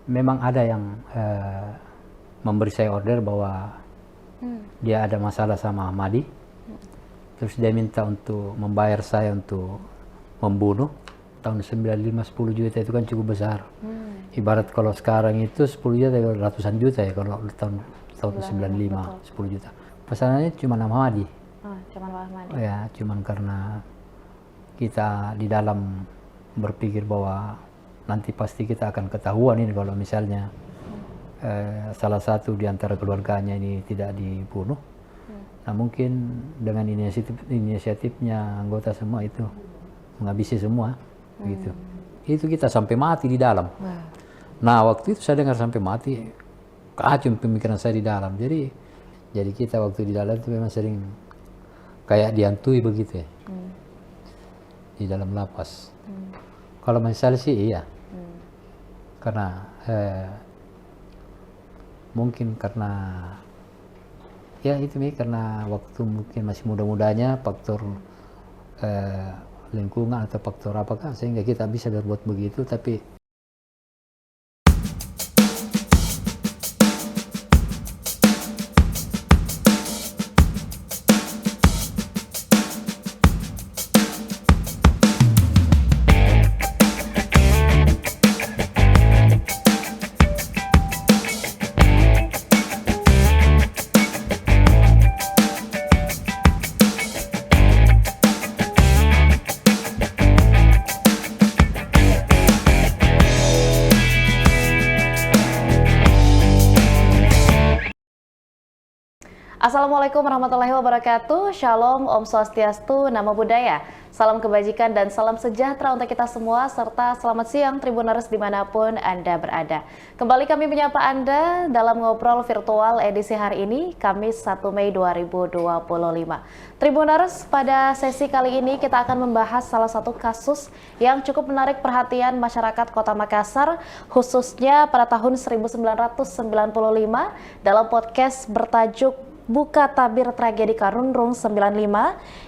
memang ada yang memberi saya order bahwa dia ada masalah sama Ahmadi. Terus dia minta untuk membayar saya untuk membunuh. Tahun 95 10 juta itu kan cukup besar. Ibarat kalau sekarang itu 10 juta ratusan juta ya kalau tahun 95 10 juta. Pesanannya cuma Ahmadi. Oh, cuman Pak Ahmadi. Ya, cuman karena kita di dalam berpikir bahwa nanti pasti kita akan ketahuan ini kalau misalnya salah satu di antara keluarganya ini tidak dibunuh. Nah mungkin dengan inisiatifnya anggota semua itu menghabisi semua, gitu. Itu kita sampai mati di dalam. Nah waktu itu saya dengar sampai mati, kacau pemikiran saya di dalam. Jadi kita waktu di dalam itu memang sering kayak dihantui begitu ya, di dalam lapas. Kalau misalnya sih iya, karena mungkin karena ya itu nih karena waktu mungkin masih muda-mudanya faktor lingkungan atau faktor apakah sehingga kita bisa berbuat begitu. Tapi Assalamualaikum warahmatullahi wabarakatuh. Shalom, Om Swastiastu, Namo Buddhaya. Salam kebajikan dan salam sejahtera untuk kita semua, serta selamat siang Tribuners dimanapun Anda berada. Kembali kami menyapa Anda dalam ngobrol virtual edisi hari ini, Kamis 1 Mei 2025. Tribuners, pada sesi kali ini kita akan membahas salah satu kasus yang cukup menarik perhatian masyarakat Kota Makassar, khususnya pada tahun 1995 dalam podcast bertajuk Buka Tabir Tragedi Karundrung 95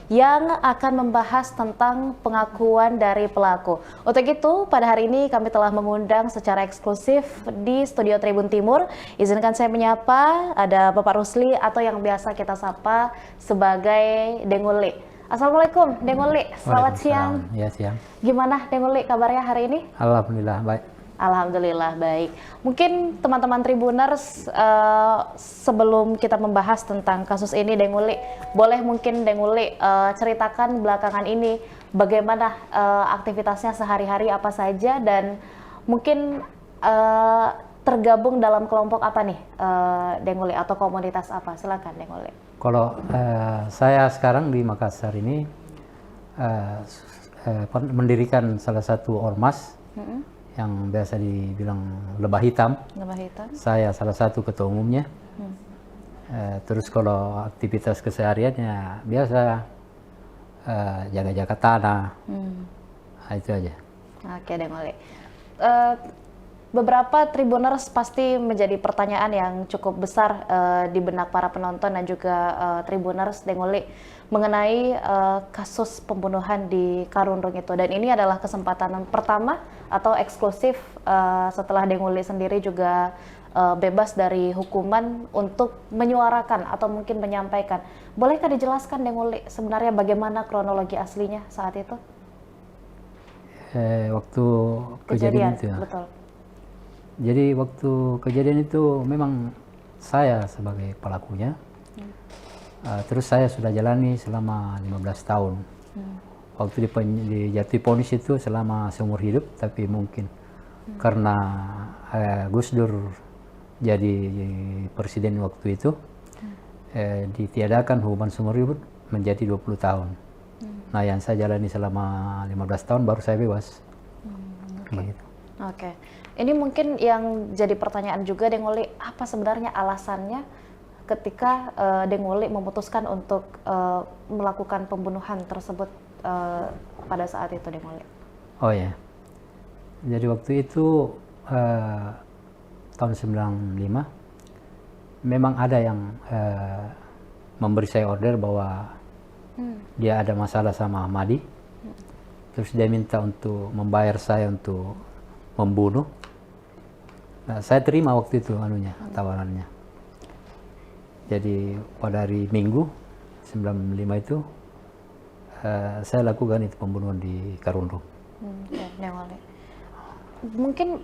yang akan membahas tentang pengakuan dari pelaku. Untuk itu, pada hari ini kami telah mengundang secara eksklusif di Studio Tribun Timur. Izinkan saya menyapa, ada Bapak Rusli atau yang biasa kita sapa sebagai Denguli. Assalamualaikum Denguli, selamat siang. Ya siang. Gimana Denguli kabarnya hari ini? Alhamdulillah baik. Alhamdulillah baik. Mungkin teman-teman Tribuners sebelum kita membahas tentang kasus ini, Denguli, boleh mungkin Denguli ceritakan belakangan ini bagaimana aktivitasnya sehari-hari apa saja dan mungkin tergabung dalam kelompok apa nih Denguli atau komunitas apa? Silakan Denguli. Kalau saya sekarang di Makassar ini mendirikan salah satu ormas yang biasa dibilang Lebah Hitam. Lebah Hitam. Saya salah satu ketua umumnya. Terus kalau aktivitas kesehariannya biasa jaga-jaga tanah. Nah, itu aja. Oke, Denguli. Beberapa Tribuners pasti menjadi pertanyaan yang cukup besar di benak para penonton dan juga Tribuners, Denguli, mengenai kasus pembunuhan di Karundrung itu. Dan ini adalah kesempatan pertama atau eksklusif setelah Denguli sendiri juga bebas dari hukuman untuk menyuarakan atau mungkin menyampaikan. Bolehkah dijelaskan Denguli sebenarnya bagaimana kronologi aslinya saat itu? Waktu kejadian itu ya? Betul. Jadi waktu kejadian itu memang saya sebagai pelakunya. Terus saya sudah jalani selama 15 tahun. Waktu dijatuhi vonis itu selama seumur hidup, tapi mungkin karena Gus Dur jadi presiden waktu itu, ditiadakan hukuman seumur hidup menjadi 20 tahun. Nah yang saya jalani selama 15 tahun baru saya bebas. Oke. Ini mungkin yang jadi pertanyaan juga Denguli, apa sebenarnya alasannya ketika Denguli memutuskan untuk melakukan pembunuhan tersebut pada saat itu, Denguli? Oh ya, jadi waktu itu tahun 95 memang ada yang memberi saya order bahwa dia ada masalah sama Ahmadi. Terus dia minta untuk membayar saya untuk membunuh. Nah, saya terima waktu itu tawarannya. Jadi pada hari Minggu 95 itu saya lakukan itu pembunuhan di Karundung. Ya, Neng Oli. Mungkin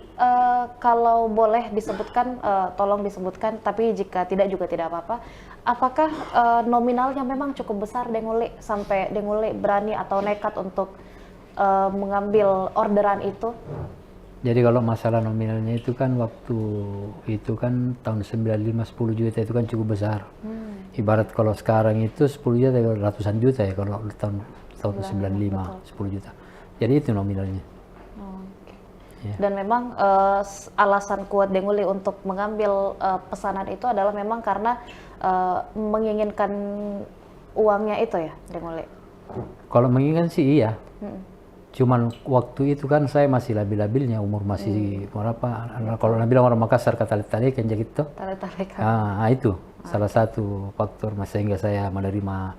kalau boleh disebutkan, tolong disebutkan, tapi jika tidak juga tidak apa-apa. Apakah nominalnya memang cukup besar Deng Uli sampai Deng Uli berani atau nekat untuk mengambil orderan itu? Jadi kalau masalah nominalnya itu kan waktu itu kan tahun 95 10 juta itu kan cukup besar. Ibarat kalau sekarang itu 10 juta ratusan juta ya kalau tahun 95 10 juta. Jadi itu nominalnya. Ya. Dan memang alasan kuat Deng Uli untuk mengambil pesanan itu adalah memang karena menginginkan uangnya itu ya, Deng Uli? Kalau menginginkan sih iya. Cuman waktu itu kan saya masih labil-labilnya, umur masih berapa? Kalau Nabila orang Makassar kata talik kan gitu. Nah, itu salah satu faktor sehingga saya menerima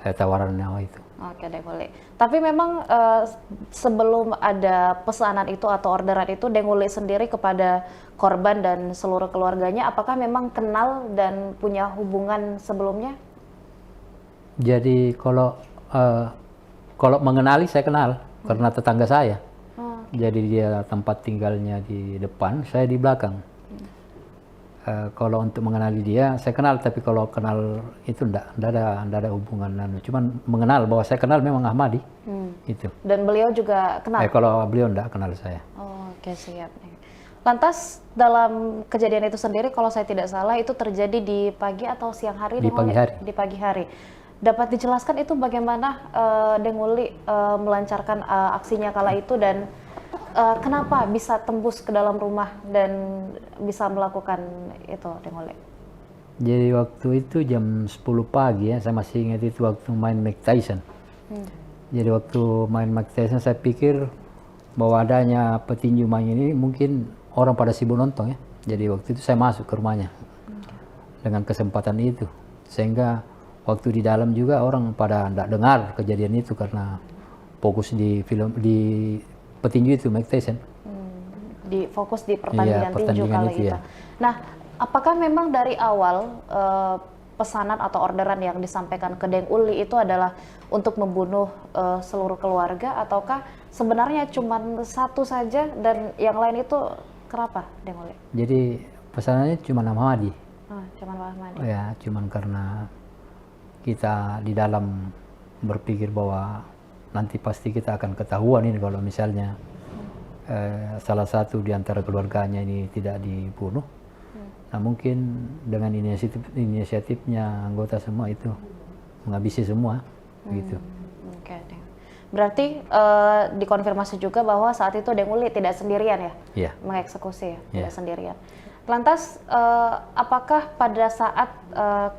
tawarannya itu. Oke Deng Uli. Tapi memang sebelum ada pesanan itu atau orderan itu, Deng Uli sendiri kepada korban dan seluruh keluarganya, apakah memang kenal dan punya hubungan sebelumnya? Jadi kalau mengenali saya kenal karena tetangga saya. Jadi dia tempat tinggalnya di depan, saya di belakang. Kalau untuk mengenali dia, saya kenal, tapi kalau kenal itu enggak ada hubungan. Cuman mengenal bahwa saya kenal memang Ahmadi. Itu. Dan beliau juga kenal? Kalau beliau enggak kenal saya. Oke, siap. Lantas dalam kejadian itu sendiri, kalau saya tidak salah, itu terjadi di pagi atau siang hari? Di pagi hari. Di pagi hari. Dapat dijelaskan itu bagaimana Deng Uli melancarkan aksinya kala itu dan kenapa bisa tembus ke dalam rumah dan bisa melakukan itu, Deng Uli? Jadi waktu itu jam 10 pagi ya, saya masih ingat itu waktu main Mike Tyson. Jadi waktu main Mike Tyson saya pikir bahwa adanya petinju main ini mungkin orang pada sibuk nonton ya. Jadi waktu itu saya masuk ke rumahnya dengan kesempatan itu. Sehingga waktu di dalam juga orang pada tidak dengar kejadian itu karena fokus di petinju itu Mike Tyson. Fokus di pertandingan tinju kali itu. Ya. Nah, apakah memang dari awal pesanan atau orderan yang disampaikan ke Deng Uli itu adalah untuk membunuh seluruh keluarga, ataukah sebenarnya cuma satu saja dan yang lain itu kenapa, Deng Uli? Jadi pesanannya cuma Ahmadi. Cuma Ahmadi. Ya, cuma karena kita di dalam berpikir bahwa nanti pasti kita akan ketahuan ini kalau misalnya salah satu di antara keluarganya ini tidak dibunuh. Nah mungkin dengan inisiatifnya anggota semua itu menghabisi semua, gitu. Oke. Berarti dikonfirmasi juga bahwa saat itu Deng Uli tidak sendirian ya, mengeksekusi ya, tidak sendirian. Lantas apakah pada saat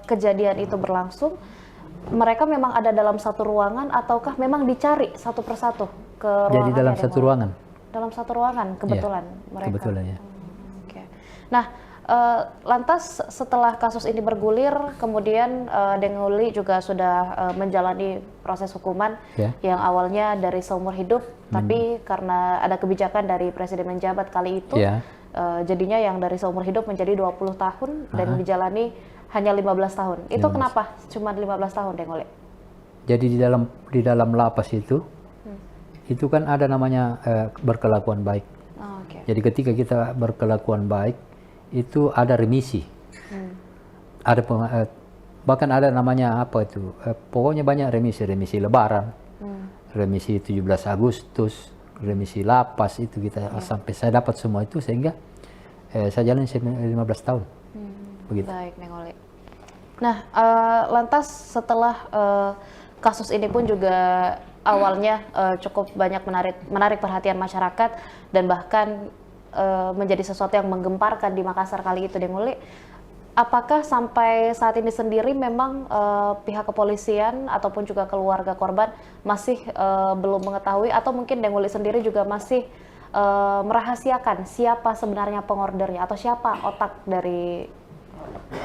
kejadian itu berlangsung mereka memang ada dalam satu ruangan ataukah memang dicari satu persatu ke ruangan? Jadi dalam satu ruangan. Dalam satu ruangan kebetulan mereka. Kebetulan ya. Oke. Nah, lantas setelah kasus ini bergulir, kemudian Deng Uli juga sudah menjalani proses hukuman yang awalnya dari seumur hidup, tapi karena ada kebijakan dari presiden menjabat kali itu, jadinya yang dari seumur hidup menjadi 20 tahun dan dijalani hanya 15 tahun. Itu kenapa cuma 15 tahun, Deng Uli? Jadi di dalam lapas itu kan ada namanya berkelakuan baik. Jadi ketika kita berkelakuan baik, itu ada remisi. Ada bahkan ada namanya apa itu? Pokoknya banyak remisi Lebaran, remisi 17 Agustus, remisi lapas itu kita sampai saya dapat semua itu sehingga saya jalan 15 tahun. Begitu. Baik, Deng Uli. Nah, lantas setelah kasus ini pun juga awalnya cukup banyak menarik perhatian masyarakat dan bahkan menjadi sesuatu yang menggemparkan di Makassar kali itu, Deng Uli. Apakah sampai saat ini sendiri memang pihak kepolisian ataupun juga keluarga korban masih belum mengetahui atau mungkin Deng Uli sendiri juga masih merahasiakan siapa sebenarnya pengordernya atau siapa otak dari?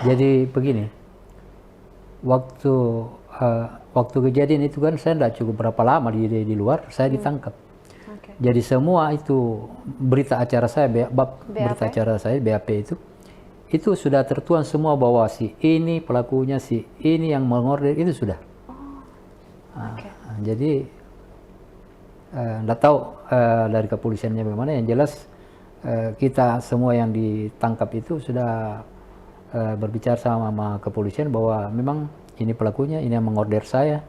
Jadi begini, waktu kejadian itu kan saya tidak cukup berapa lama di luar, saya ditangkap. Jadi semua itu berita acara saya, berita acara saya BAP itu sudah tertuang semua bahwa si ini pelakunya, si ini yang mengorder itu sudah. Jadi nggak tahu dari kepolisiannya bagaimana. Yang jelas kita semua yang ditangkap itu sudah berbicara sama kepolisian bahwa memang ini pelakunya, ini yang mengorder saya,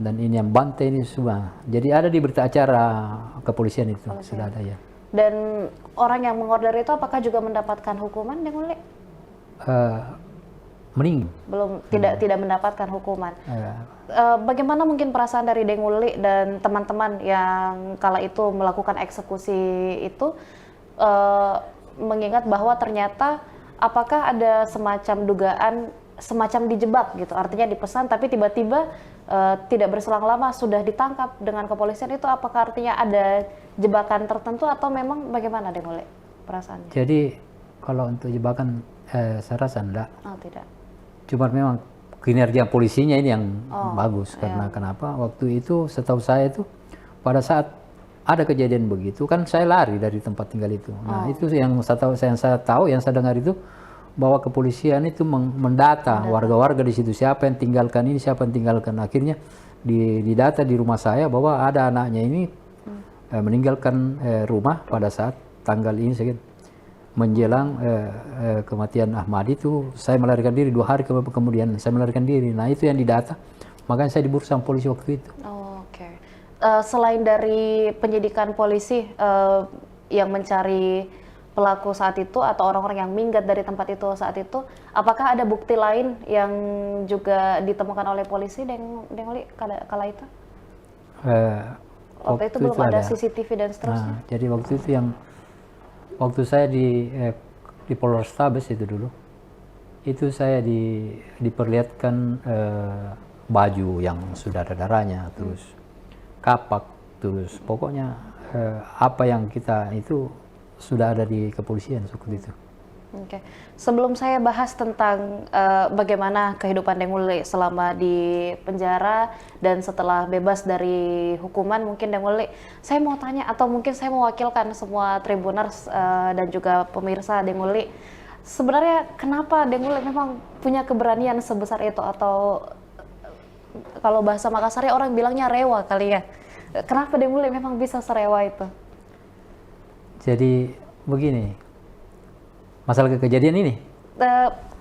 dan ini yang bantai ini semua. Jadi ada di berita acara kepolisian itu sudah ada ya. Dan orang yang mengorder itu apakah juga mendapatkan hukuman, Deng Uli? Meninggal. Belum, tidak mendapatkan hukuman. Bagaimana mungkin perasaan dari Deng Uli dan teman-teman yang kala itu melakukan eksekusi itu, mengingat bahwa ternyata apakah ada semacam dugaan semacam dijebak gitu, artinya dipesan tapi tiba-tiba tidak berselang lama sudah ditangkap dengan kepolisian, itu apakah artinya ada jebakan tertentu atau memang bagaimana Deng Uli perasaannya? Jadi kalau untuk jebakan saya rasa enggak. Oh, tidak. Cuma memang kinerja polisinya ini yang bagus, karena kenapa? Waktu itu setahu saya itu pada saat ada kejadian begitu kan saya lari dari tempat tinggal itu. Nah, itu yang saya tahu, yang saya dengar itu bahwa kepolisian itu mendata warga-warga di situ, siapa yang tinggalkan ini, siapa yang tinggalkan. Akhirnya didata di rumah saya bahwa ada anaknya ini meninggalkan rumah pada saat tanggal ini menjelang kematian Ahmad itu. Saya melarikan diri 2 hari kemudian saya melarikan diri. Nah, itu yang didata, makanya saya diburu sama polisi waktu itu. Oke. Selain dari penyidikan polisi yang mencari pelaku saat itu atau orang-orang yang minggat dari tempat itu saat itu, apakah ada bukti lain yang juga ditemukan oleh polisi, Deng Uli, kala itu? Waktu itu belum ada CCTV dan seterusnya. Nah, jadi waktu itu waktu saya di Polrestabes itu dulu, itu saya diperlihatkan baju yang sudah ada darahnya, terus kapak, terus pokoknya apa yang kita itu sudah ada di kepolisian seperti itu. Oke. Sebelum saya bahas tentang bagaimana kehidupan Deng Uli selama di penjara dan setelah bebas dari hukuman, mungkin Deng Uli, saya mau tanya atau mungkin saya mewakilkan semua Tribuners dan juga pemirsa Deng Uli. Sebenarnya kenapa Deng Uli memang punya keberanian sebesar itu, atau kalau bahasa Makassarnya orang bilangnya rewa kali ya. Kenapa Deng Uli memang bisa serewa itu? Jadi begini, masalah kejadian ini?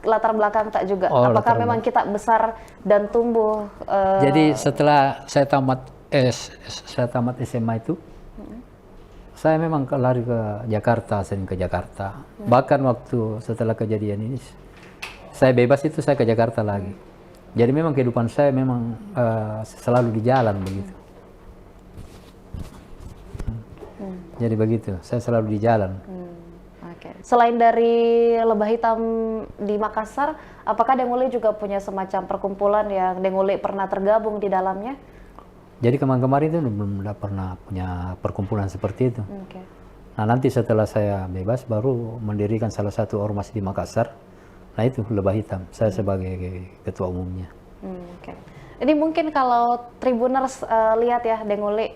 Latar belakang tak juga. Apakah memang kita besar dan tumbuh? Jadi setelah saya tamat SMA itu, saya memang lari ke Jakarta, sering ke Jakarta. Bahkan waktu setelah kejadian ini, saya bebas itu saya ke Jakarta lagi. Jadi memang kehidupan saya memang selalu di jalan begitu. Jadi begitu, saya selalu di jalan. Okay. Selain dari Lebah Hitam di Makassar, apakah Deng Uli juga punya semacam perkumpulan yang Deng Uli pernah tergabung di dalamnya? Jadi kemarin itu belum pernah punya perkumpulan seperti itu. Okay. Nah, nanti setelah saya bebas baru mendirikan salah satu ormas di Makassar. Nah, itu Lebah Hitam, saya sebagai ketua umumnya. Okay. Ini mungkin kalau Tribuners lihat ya Deng Uli,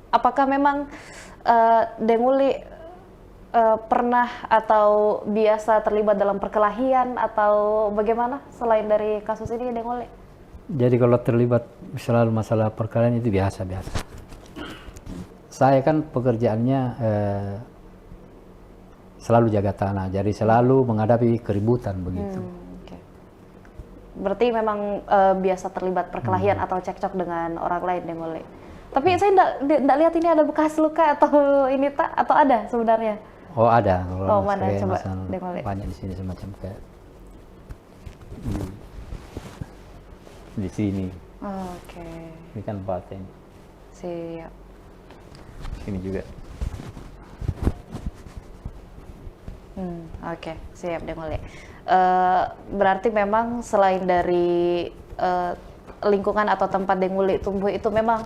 apakah memang Deng Uli pernah atau biasa terlibat dalam perkelahian atau bagaimana selain dari kasus ini, Deng Uli? Jadi kalau terlibat selalu masalah perkelahian itu biasa. Saya kan pekerjaannya selalu jaga tanah, jadi selalu menghadapi keributan begitu. Okay. Berarti memang biasa terlibat perkelahian atau cekcok dengan orang lain, Deng Uli. Tapi saya enggak lihat ini ada bekas luka atau ini atau ada sebenarnya? Oh, ada. Oh, mana coba Deng Uli. Banyak di sini semacam kayak di sini. Oke. Ini kan paten. Siap. Sini juga. Oke, siap Deng Uli. Berarti memang selain dari lingkungan atau tempat Deng Uli tumbuh itu memang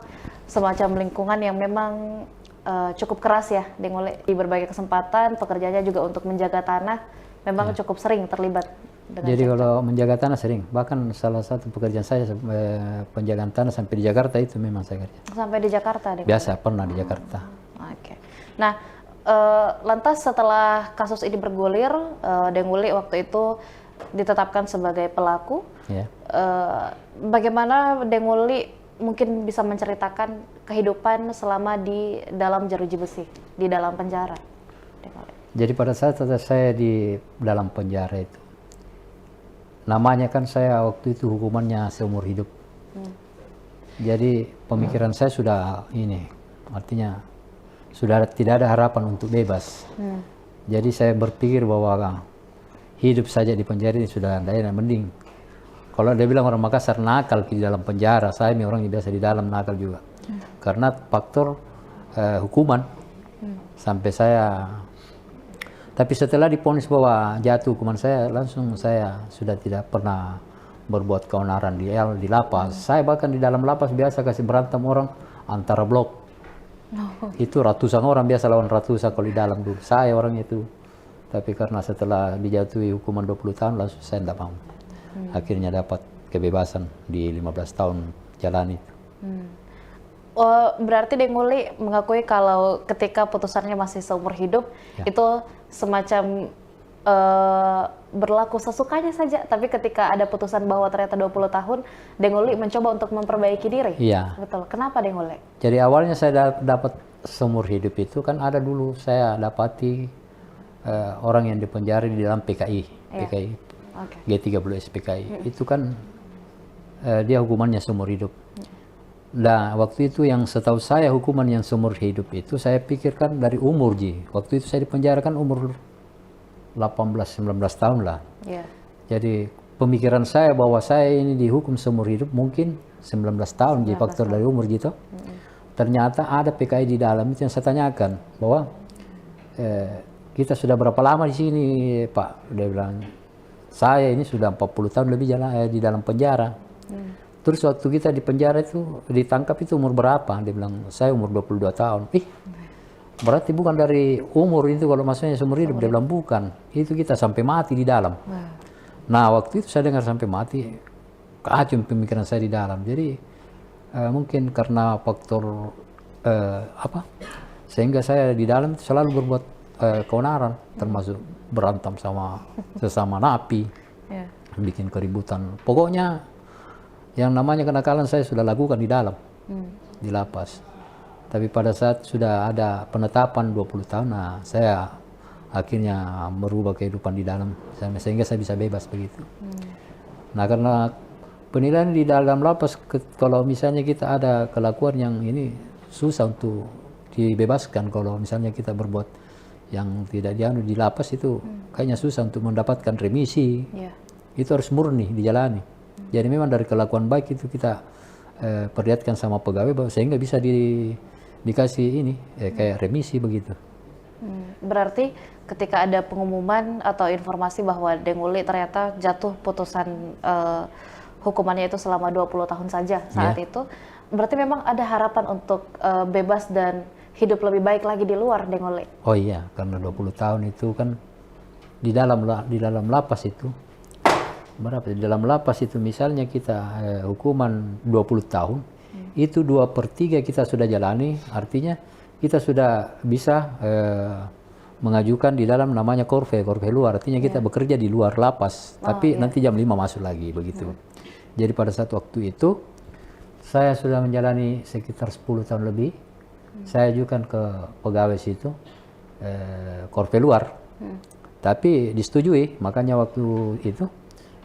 semacam lingkungan yang memang cukup keras ya Deng Uli. Di berbagai kesempatan pekerjaannya juga untuk menjaga tanah memang cukup sering terlibat dengan Jadi cek-cok? kalau menjaga tanah sering, bahkan salah satu pekerjaan saya penjagaan tanah sampai di Jakarta itu memang saya kerja. Sampai di Jakarta deh. Biasa pernah di Jakarta. Oke. Nah, lantas setelah kasus ini bergulir, Deng Uli waktu itu ditetapkan sebagai pelaku. Ya. Bagaimana Deng Uli mungkin bisa menceritakan kehidupan selama di dalam jeruji besi, di dalam penjara? Deng Uli. Jadi pada saat saya di dalam penjara itu, namanya kan saya waktu itu hukumannya seumur hidup. Jadi pemikiran saya sudah ini, artinya sudah tidak ada harapan untuk bebas. Jadi saya berpikir bahwa hidup saja di penjara ini sudah tidak enak, mending. Kalau dia bilang orang Makassar nakal di dalam penjara, saya orang yang biasa di dalam nakal juga. Karena faktor hukuman sampai saya. Tapi setelah divonis bahwa jatuh hukuman saya, langsung saya sudah tidak pernah berbuat keonaran di lapas. Saya bahkan di dalam lapas biasa kasih berantem orang antara blok. Itu ratusan orang biasa lawan ratusan kalau di dalam dulu. Saya orang itu. Tapi karena setelah dijatuhi hukuman 20 tahun, langsung saya tidak mau. Akhirnya dapat kebebasan di 15 tahun jalan itu. Oh, berarti Deng Uli mengakui kalau ketika putusannya masih seumur hidup, itu semacam berlaku sesukanya saja. Tapi ketika ada putusan bahwa ternyata 20 tahun, Deng Uli mencoba untuk memperbaiki diri. Iya. Betul. Kenapa Deng Uli? Jadi awalnya saya dapat seumur hidup itu kan ada dulu saya dapati orang yang dipenjara di dalam PKI, PKI G30S PKI. Itu kan dia hukumannya seumur hidup. Nah, waktu itu yang setahu saya hukuman yang seumur hidup itu saya pikirkan dari umur Ji. Waktu itu saya dipenjara kan umur 18-19 tahun lah. Jadi pemikiran saya bahwa saya ini dihukum seumur hidup mungkin 19 tahun Ji, faktor dari umur gitu. Ternyata ada PKI di dalam itu yang saya tanyakan bahwa kita sudah berapa lama di sini Pak? Dia bilang saya ini sudah 40 tahun lebih di dalam penjara. Terus waktu kita di penjara itu ditangkap itu umur berapa? Dia bilang saya umur 22 tahun. Berarti bukan dari umur itu kalau maksudnya seumur hidup. Dia bilang bukan. Itu kita sampai mati di dalam. Nah waktu itu saya dengar sampai mati, kacau pemikiran saya di dalam. Jadi mungkin karena faktor sehingga saya di dalam selalu berbuat keonaran, termasuk berantem sama sesama napi, bikin keributan. Pokoknya yang namanya kenakalan saya sudah lakukan di dalam, di lapas. Tapi pada saat sudah ada penetapan 20 tahun, nah saya akhirnya merubah kehidupan di dalam, sehingga saya bisa bebas begitu. Nah karena penilaian di dalam lapas, kalau misalnya kita ada kelakuan yang ini susah untuk dibebaskan. Kalau misalnya kita berbuat yang tidak dianu di lapas itu kayaknya susah untuk mendapatkan remisi. Itu harus murni dijalani. Jadi memang dari kelakuan baik itu kita perlihatkan sama pegawai bahwa sehingga bisa dikasih ini kayak remisi begitu. Berarti ketika ada pengumuman atau informasi bahwa Deng Uli ternyata jatuh putusan hukumannya itu selama 20 tahun saja saat itu, berarti memang ada harapan untuk bebas dan hidup lebih baik lagi di luar Deng Uli? Oh iya, karena 20 tahun itu kan di dalam lapas itu berapa? Di dalam lapas itu misalnya kita hukuman 20 tahun, itu 2/3 kita sudah jalani, artinya kita sudah bisa mengajukan di dalam namanya korve luar, artinya kita bekerja di luar lapas, tapi nanti jam 5 masuk lagi begitu. Jadi pada saat waktu itu saya sudah menjalani sekitar 10 tahun lebih. Saya ajukan ke pegawai situ korve luar, tapi disetujui. Makanya waktu itu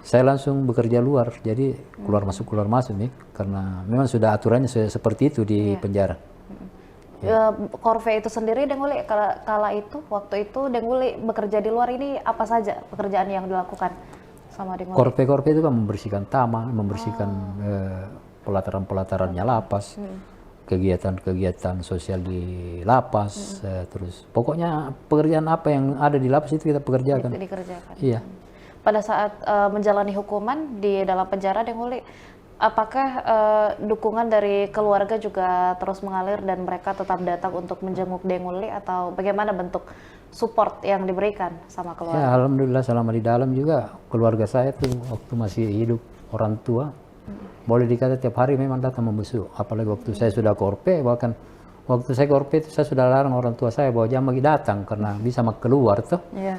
saya langsung bekerja luar, jadi keluar masuk nih, karena memang sudah aturannya seperti itu di penjara. Korve itu sendiri Deng Uli kala itu, waktu itu Deng Uli bekerja di luar ini apa saja pekerjaan yang dilakukan sama Deng Uli? Korve itu kan membersihkan taman, membersihkan pelataran-pelatarannya lapas, kegiatan-kegiatan sosial di lapas, terus pokoknya pekerjaan apa yang ada di lapas itu kita pekerjakan. Dikerjakan. Iya. Pada saat menjalani hukuman di dalam penjara Deng Uli, apakah dukungan dari keluarga juga terus mengalir dan mereka tetap datang untuk menjenguk Deng Uli, atau bagaimana bentuk support yang diberikan sama Ya, keluarga? alhamdulillah selama di dalam juga keluarga saya tuh waktu masih hidup orang tua boleh dikata tiap hari memang datang membesuk. Apalagi waktu saya sudah korpe, bahkan waktu saya korpe itu saya sudah larang orang tua saya bahwa jangan lagi datang karena bisa keluar tuh. Iya.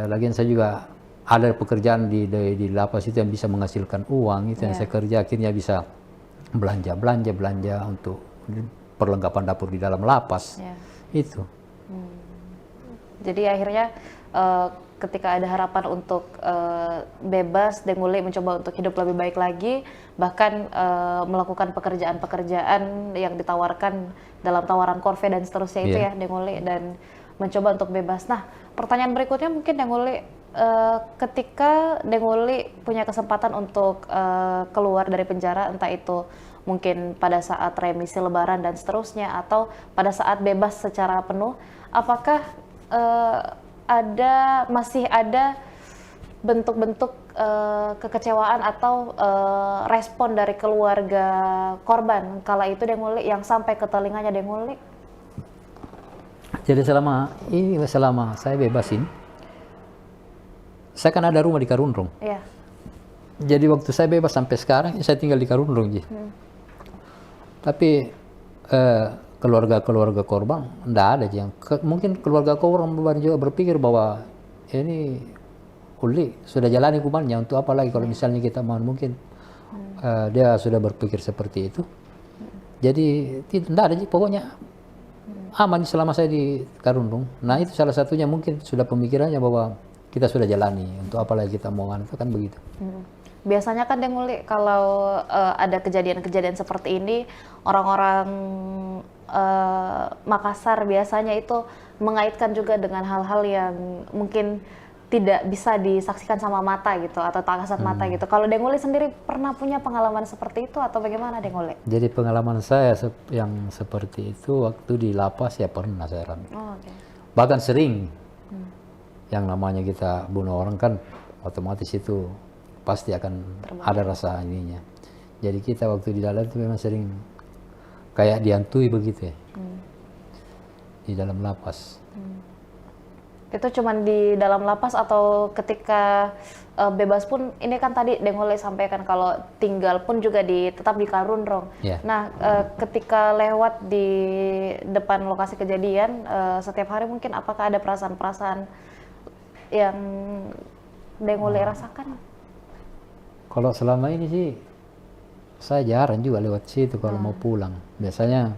Lagian saya juga ada pekerjaan di lapas itu yang bisa menghasilkan uang, itu yang saya kerja, akhirnya bisa belanja untuk perlengkapan dapur di dalam lapas. Iya. Itu. Jadi akhirnya ketika ada harapan untuk bebas, Deng Uli mencoba untuk hidup lebih baik lagi, bahkan melakukan pekerjaan-pekerjaan yang ditawarkan dalam tawaran Korve dan seterusnya itu ya, Deng Uli, dan mencoba untuk bebas. Nah, pertanyaan berikutnya mungkin Deng Uli, ketika Deng Uli punya kesempatan untuk keluar dari penjara, entah itu mungkin pada saat remisi Lebaran dan seterusnya, atau pada saat bebas secara penuh, apakah masih ada bentuk-bentuk kekecewaan atau respon dari keluarga korban kala itu Deng Uli yang sampai ke telinganya Deng Uli? Jadi selama saya bebasin, saya kan ada rumah di Karundrung. Iya. Jadi waktu saya bebas sampai sekarang saya tinggal di Karundrung. Tapi keluarga korban enggak ada yang mungkin keluarga korban juga berpikir bahwa ini Uli sudah jalani hukumannya, untuk apa lagi kalau misalnya kita mau, mungkin dia sudah berpikir seperti itu. Jadi tidak ada, pokoknya aman selama saya di Karundrung. Nah itu salah satunya mungkin sudah pemikirannya bahwa kita sudah jalani, untuk apa lagi kita mau, itu kan begitu. Biasanya kan Deng Uli kalau ada kejadian-kejadian seperti ini, orang-orang Makassar biasanya itu mengaitkan juga dengan hal-hal yang mungkin tidak bisa disaksikan sama mata gitu, atau tak kasat mata gitu. Kalau Deng Uli sendiri pernah punya pengalaman seperti itu atau bagaimana Deng Uli? Jadi pengalaman saya yang seperti itu waktu di lapas ya pernah saya alami. Oh, okay. Bahkan sering yang namanya kita bunuh orang kan otomatis itu pasti akan ada rasa ininya. Jadi kita waktu di dalam itu memang sering kayak dihantui begitu ya. Di dalam lapas. Itu cuman di dalam lapas atau ketika bebas pun, ini kan tadi Deng Uli sampaikan kalau tinggal pun juga tetap di Karundrung. Yeah. Nah, ketika lewat di depan lokasi kejadian setiap hari mungkin apakah ada perasaan-perasaan yang Deng Uli rasakan? Kalau selama ini sih saya jarang juga lewat situ kalau mau pulang. Biasanya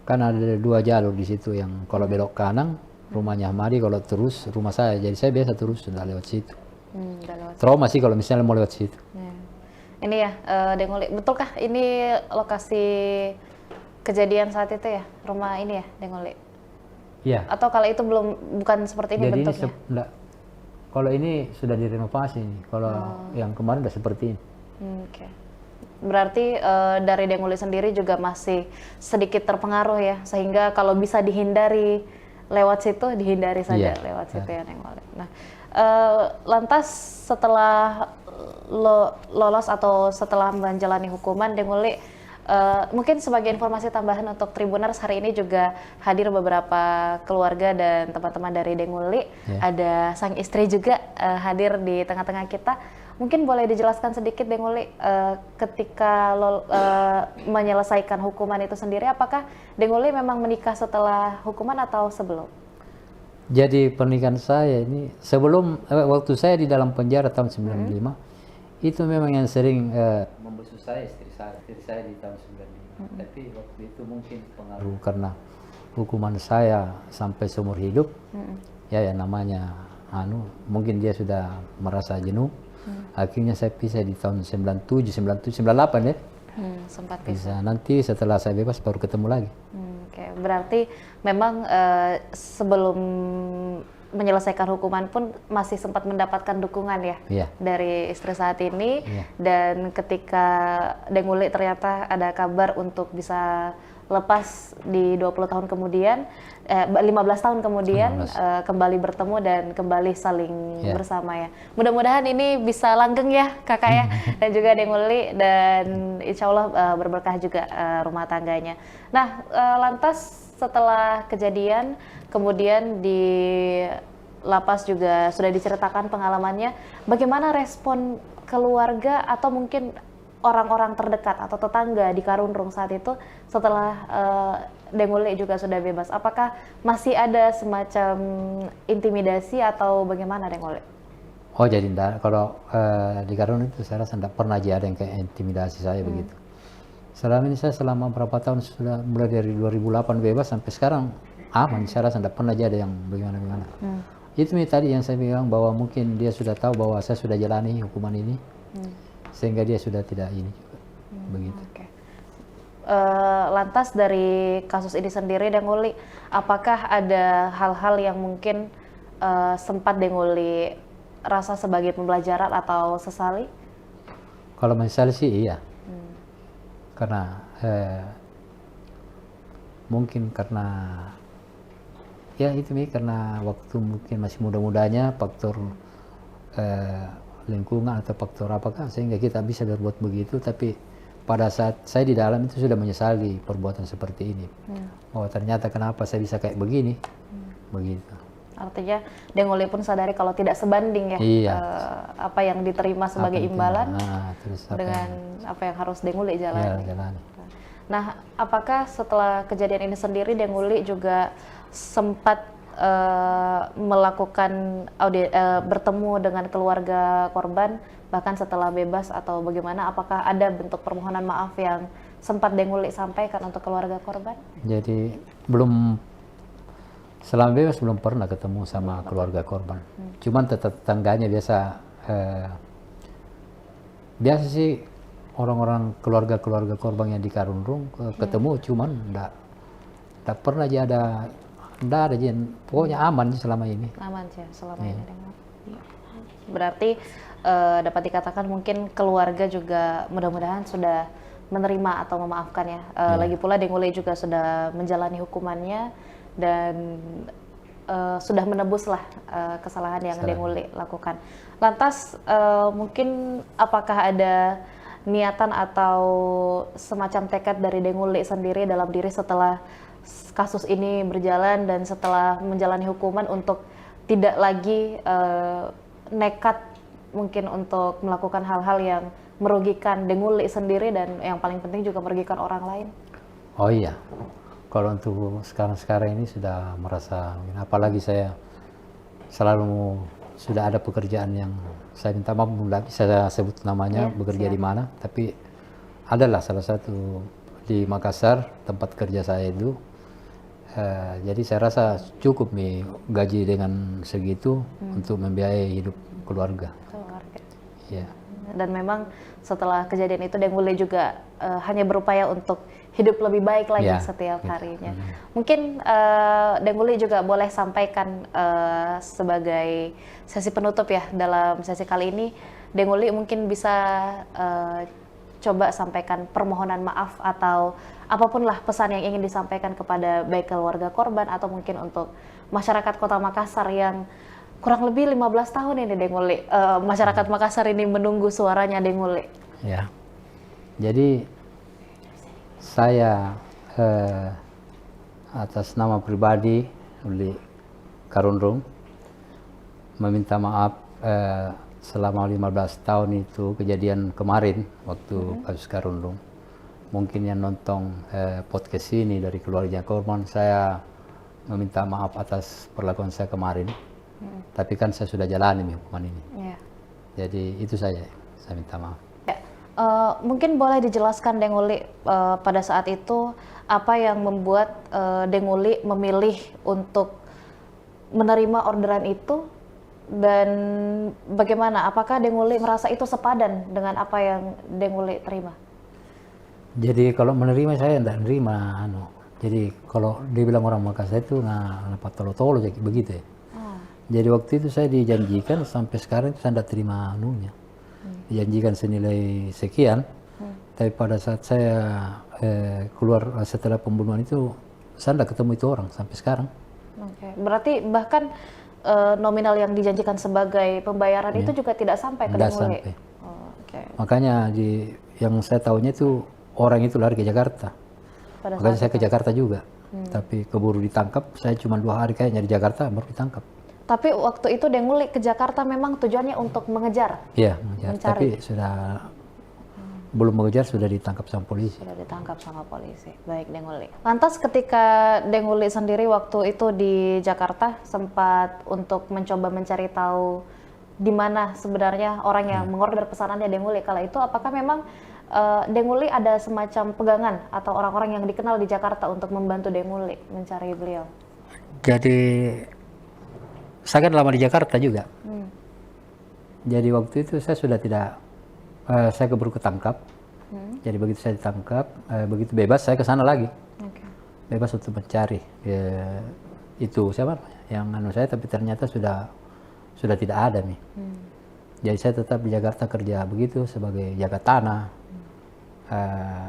kan ada 2 jalur di situ, yang kalau belok kanan rumahnya Ahmadi, kalau terus rumah saya. Jadi saya biasa terus sudah lewat situ. Trauma sih kalau misalnya mau lewat situ. Ya. Ini ya Deng Uli, betulkah ini lokasi kejadian saat itu ya, rumah ini ya Deng Uli? Iya. Atau kalau itu bukan seperti ini jadi bentuknya? Enggak. Kalau ini sudah direnovasi nih. Kalau yang kemarin udah seperti ini. Oke. Berarti dari Deng Uli sendiri juga masih sedikit terpengaruh ya, sehingga kalau bisa dihindari lewat situ, dihindari saja lewat situ ya Deng Uli. Nah, lantas setelah lolos atau setelah menjalani hukuman, Deng Uli mungkin sebagai informasi tambahan untuk Tribuners, hari ini juga hadir beberapa keluarga dan teman-teman dari Deng Uli. Ada sang istri juga hadir di tengah-tengah kita. Mungkin boleh dijelaskan sedikit Deng Uli, ketika menyelesaikan hukuman itu sendiri, apakah Deng Uli memang menikah setelah hukuman atau sebelum? Jadi pernikahan saya ini sebelum, waktu saya di dalam penjara tahun 95, itu memang yang sering membesuk saya istri saya di tahun 95. Tapi waktu itu mungkin pengaruh karena hukuman saya sampai seumur hidup, ya namanya mungkin dia sudah merasa jenuh. Akhirnya saya pisah di tahun 97, 98 ya. Sempat pisah. Nanti setelah saya bebas baru ketemu lagi. Oke, berarti memang sebelum menyelesaikan hukuman pun masih sempat mendapatkan dukungan ya dari istri saat ini. Dan ketika Deng Uli ternyata ada kabar untuk bisa lepas di 20 tahun kemudian, 15 tahun kemudian kembali bertemu dan kembali saling bersama ya. Mudah-mudahan ini bisa langgeng ya kakak ya, dan juga Deng Uli, dan insya Allah berberkah juga rumah tangganya. Nah, lantas setelah kejadian, kemudian di lapas juga sudah diceritakan pengalamannya, bagaimana respon keluarga atau mungkin orang-orang terdekat atau tetangga di Karundrung saat itu setelah Deng Uli juga sudah bebas? Apakah masih ada semacam intimidasi atau bagaimana Deng Uli? Oh jadi kalau di Karundrung itu saya rasa tidak pernah aja ada yang kayak intimidasi saya begitu. Selama ini saya selama berapa tahun sudah mulai dari 2008 bebas sampai sekarang aman. Saya rasa tidak pernah aja ada yang bagaimana-bagaimana. Itu tadi yang saya bilang bahwa mungkin dia sudah tahu bahwa saya sudah jalani hukuman ini, sehingga dia sudah tidak ini juga begitu. Okay. Lantas dari kasus ini sendiri Deng Uli, apakah ada hal-hal yang mungkin sempat Deng Uli rasa sebagai pembelajaran atau sesali? Kalau menyesali sih iya, karena mungkin karena ya itu karena waktu mungkin masih muda-mudanya faktor lingkungan atau faktor apakah sehingga kita bisa berbuat begitu, tapi pada saat saya di dalam itu sudah menyesali perbuatan seperti ini. Oh ternyata kenapa saya bisa kayak begini, begitu. Artinya Deng Uli pun sadari kalau tidak sebanding ya, apa yang diterima sebagai imbalan dengan apa yang harus Deng Uli jalani. Nah, apakah setelah kejadian ini sendiri Deng Uli juga sempat melakukan bertemu dengan keluarga korban bahkan setelah bebas atau bagaimana? Apakah ada bentuk permohonan maaf yang sempat Deng Uli sampaikan untuk keluarga korban? Jadi selama bebas belum pernah ketemu sama keluarga korban. Cuman tetangganya biasa sih orang-orang keluarga korban yang di Karundrung ketemu, cuman enggak pernah aja enggak ada aja, pokoknya aman selama ini. Aman sih selama ini. Berarti dapat dikatakan mungkin keluarga juga mudah-mudahan sudah menerima atau memaafkan ya. Lagi pula Deng Uli juga sudah menjalani hukumannya dan sudah menebus lah kesalahan yang Deng Uli lakukan. Lantas mungkin apakah ada niatan atau semacam tekad dari Deng Uli sendiri dalam diri setelah kasus ini berjalan dan setelah menjalani hukuman untuk tidak lagi nekat mungkin untuk melakukan hal-hal yang merugikan Deng Uli sendiri dan yang paling penting juga merugikan orang lain? Oh iya, kalau untuk sekarang ini sudah merasa, apalagi saya selalu sudah ada pekerjaan yang saya minta maaf belum bisa saya sebut namanya bekerja di mana, tapi adalah salah satu di Makassar tempat kerja saya itu. Jadi saya rasa cukup nih gaji dengan segitu untuk membiayai hidup keluarga. Ya. Dan memang setelah kejadian itu Deng Uli juga hanya berupaya untuk hidup lebih baik lagi setiap harinya. Mungkin Deng Uli juga boleh sampaikan sebagai sesi penutup ya dalam sesi kali ini. Deng Uli mungkin bisa coba sampaikan permohonan maaf atau apapun lah pesan yang ingin disampaikan kepada baik keluarga korban atau mungkin untuk masyarakat Kota Makassar yang kurang lebih 15 tahun ini Deng Uli. Masyarakat Makassar ini menunggu suaranya Deng Uli. Ya. Jadi saya atas nama pribadi Uli Karundrung meminta maaf selama 15 tahun itu kejadian kemarin waktu kasus Karundrung. Mungkin yang nonton podcast ini dari keluarga korban, saya meminta maaf atas perlakuan saya kemarin. Tapi kan saya sudah jalani hukuman ini. Jadi itu saja, saya minta maaf. Mungkin boleh dijelaskan Deng Uli pada saat itu apa yang membuat Deng Uli memilih untuk menerima orderan itu dan bagaimana? Apakah Deng Uli merasa itu sepadan dengan apa yang Deng Uli terima? Jadi kalau menerima saya tidak menerima. Jadi kalau dibilang orang Makassar itu apa tolo-tolo begitu ya. Jadi waktu itu saya dijanjikan sampai sekarang itu saya tidak terima anunya. Dijanjikan senilai sekian, tapi pada saat saya keluar setelah pembunuhan itu saya tidak ketemu itu orang sampai sekarang. Berarti bahkan nominal yang dijanjikan sebagai pembayaran itu juga tidak sampai ke Deng Uli? Makanya yang saya tahunya itu orang itu lari ke Jakarta. Makanya saya ke Jakarta juga. Tapi keburu ditangkap, saya cuma 2 hari kayaknya di Jakarta baru ditangkap. Tapi waktu itu Denguli ke Jakarta memang tujuannya untuk mengejar? Iya, mengejar. Mencari. Tapi sudah belum mengejar sudah ditangkap sama polisi. Sudah ditangkap sama polisi. Baik, Denguli. Lantas ketika Denguli sendiri waktu itu di Jakarta sempat untuk mencoba mencari tahu di mana sebenarnya orang yang mengorder pesanannya Denguli kala itu, apakah memang Denguli ada semacam pegangan atau orang-orang yang dikenal di Jakarta untuk membantu Denguli mencari beliau? Jadi saya kan lama di Jakarta juga. Jadi waktu itu saya sudah tidak, saya keburu ketangkap. Jadi begitu saya ditangkap, begitu bebas saya ke sana lagi. Bebas untuk mencari itu siapa yang anu saya, tapi ternyata sudah tidak ada nih. Jadi saya tetap di Jakarta kerja begitu sebagai jaga tanah.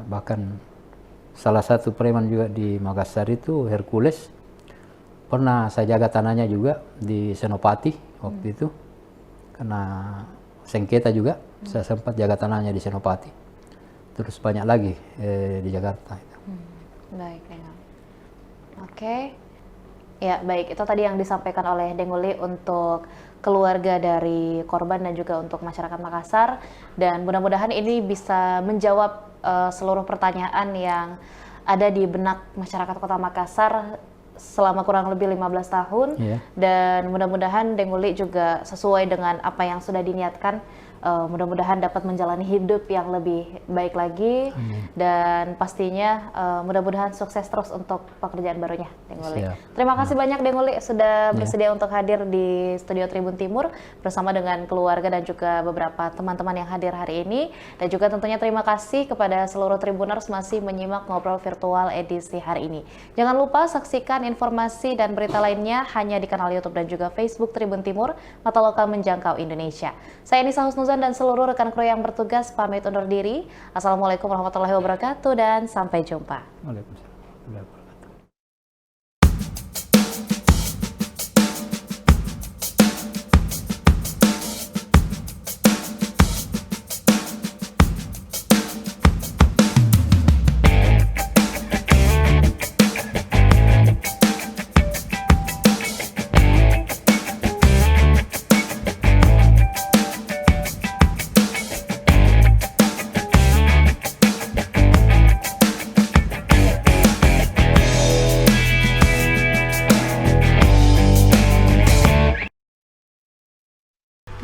Bahkan salah satu preman juga di Makassar itu Hercules, pernah saya jaga tanahnya juga di Senopati waktu itu, karena sengketa juga. Saya sempat jaga tanahnya di Senopati, terus banyak lagi di Jakarta. Baik, Denguli. Oke. Ya, baik. Itu tadi yang disampaikan oleh Denguli untuk keluarga dari korban dan juga untuk masyarakat Makassar. Dan mudah-mudahan ini bisa menjawab seluruh pertanyaan yang ada di benak masyarakat Kota Makassar selama kurang lebih 15 tahun. Dan mudah-mudahan Denguli juga sesuai dengan apa yang sudah diniatkan, mudah-mudahan dapat menjalani hidup yang lebih baik lagi. Dan pastinya mudah-mudahan sukses terus untuk pekerjaan barunya, Denguli. Terima kasih banyak Denguli sudah bersedia untuk hadir di Studio Tribun Timur bersama dengan keluarga dan juga beberapa teman-teman yang hadir hari ini. Dan juga tentunya terima kasih kepada seluruh Tribuners masih menyimak ngobrol virtual edisi hari ini. Jangan lupa saksikan informasi dan berita lainnya hanya di kanal YouTube dan juga Facebook Tribun Timur, mata lokal menjangkau Indonesia. Saya Nisa Husnuzan dan seluruh rekan kru yang bertugas pamit undur diri. Assalamualaikum warahmatullahi wabarakatuh dan sampai jumpa. Waalaikumsalam warahmatullahi wabarakatuh.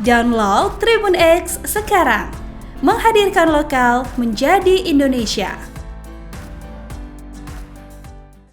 Download Tribun X sekarang, menghadirkan lokal menjadi Indonesia.